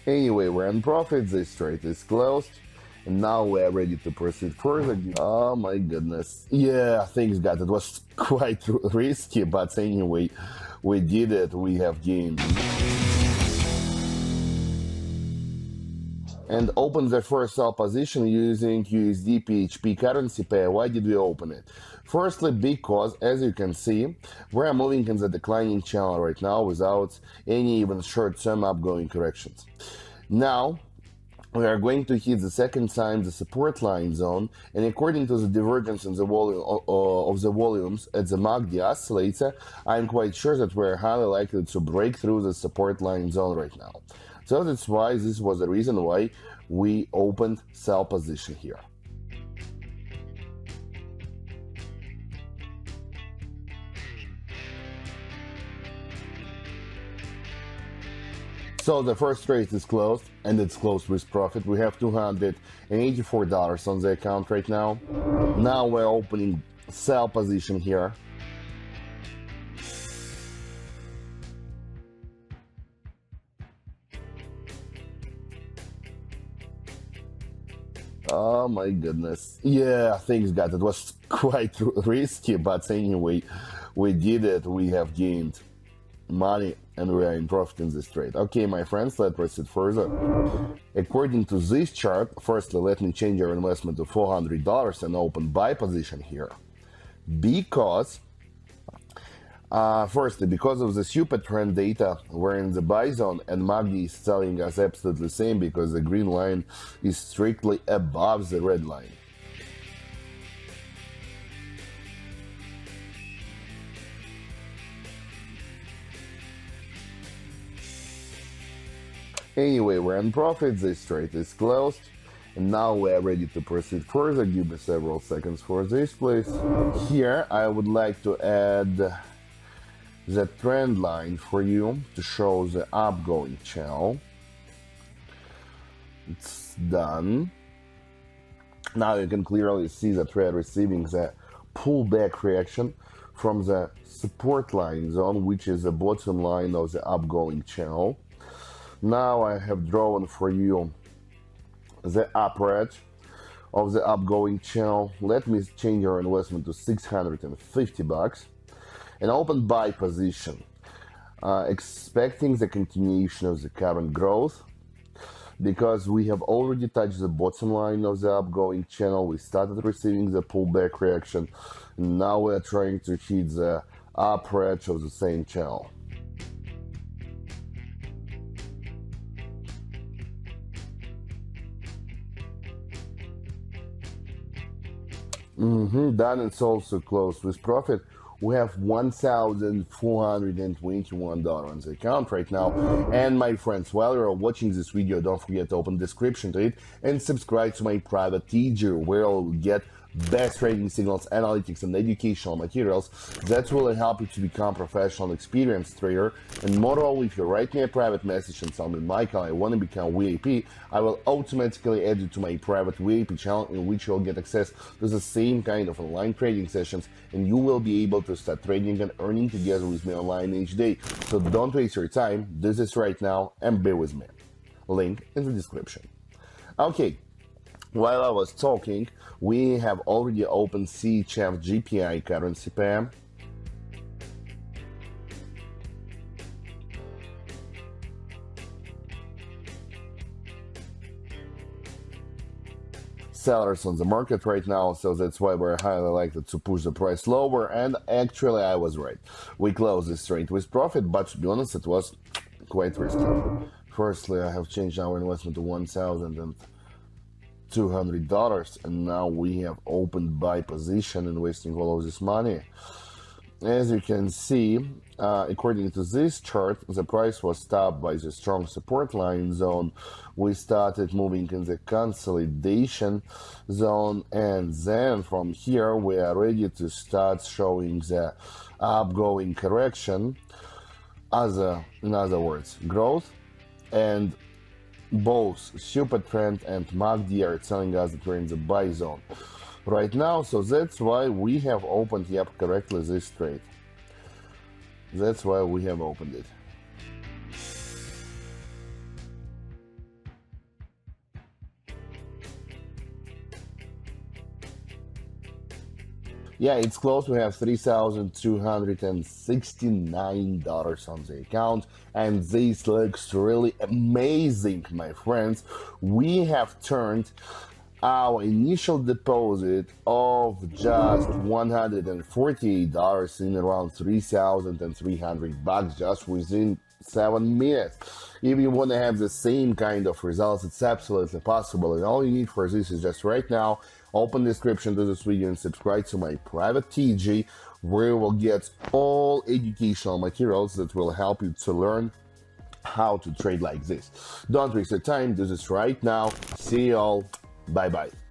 Anyway, we're in profit, this trade is closed, and now we're ready to proceed further. Oh my goodness. Yeah, thanks God, it was quite risky, but anyway, we did it, we have gained. And open the first sell position using USD PHP currency pair. Why did we open it? Firstly, because as you can see, we're moving in the declining channel right now without any even short-term upgoing corrections. Now, we are going to hit the second time the support line zone, and according to the divergence in the volume of the volumes at the MACD oscillator, I'm quite sure that we're highly likely to break through the support line zone right now. So that's why this was the reason why we opened sell position here. So the first trade is closed, and it's closed with profit. We have $284 on the account right now. Now we're opening sell position here. Oh my goodness. Yeah, thanks God, it was quite risky, but anyway, we did it, we have gained money, and we are in profit in this trade. Okay, my friends, let's proceed further. According to this chart, firstly, let me change our investment to $400 and open buy position here. Because firstly, because of the super trend data, we're in the buy zone, and MACD is telling us absolutely the same because the green line is strictly above the red line. Anyway, we're in profit, this trade is closed, and now we're ready to proceed further. Give me several seconds for this, please. Here, I would like to add the trend line for you to show the upgoing channel. It's done. Now you can clearly see that we are receiving the pullback reaction from the support line zone, which is the bottom line of the upgoing channel. Now I have drawn for you the upper edge of the upgoing channel. Let me change our investment to $650 and open buy position, expecting the continuation of the current growth, because we have already touched the bottom line of the upgoing channel. We started receiving the pullback reaction, and now we are trying to hit the upper edge of the same channel. Done. It's also closed with profit. We have $1,421 on the account right now. And my friends, while you're watching this video, don't forget to open the description to it and subscribe to my private teacher, where you'll get best trading signals, analytics, and educational materials that will help you to become a professional, experienced trader. And moreover, if you write me a private message and tell me, Michael, I want to become VIP, I will automatically add you to my private VIP channel, in which you'll get access to the same kind of online trading sessions, and you will be able to start trading and earning together with me online each day. So don't waste your time, do this right now and be with me. Link in the description. Okay. While I was talking, we have already opened CHF GPI currency pair. Sellers on the market right now, so that's why we're highly likely to push the price lower, and actually I was right. We closed this trade with profit, but to be honest, it was quite risky. Firstly, I have changed our investment to $1,200, and now we have opened buy position, investing all of this money. As you can see, according to this chart, the price was stopped by the strong support line zone. We started moving in the consolidation zone, and then from here we are ready to start showing the upgoing correction, in other words, growth. And both super trend and MACD are telling us that we're in the buy zone right now, so that's why we have opened correctly this trade. That's why we have opened it. Yeah, it's close. We have $3,269 on the account, and this looks really amazing, my friends. We have turned our initial deposit of just $148 in around 3,300 bucks just within 7 minutes. If you want to have the same kind of results, it's absolutely possible, and all you need for this is just right now open description to this video and subscribe to my private TG, where you will get all educational materials that will help you to learn how to trade like this. Don't waste your time, do this right now. See you all. Bye bye.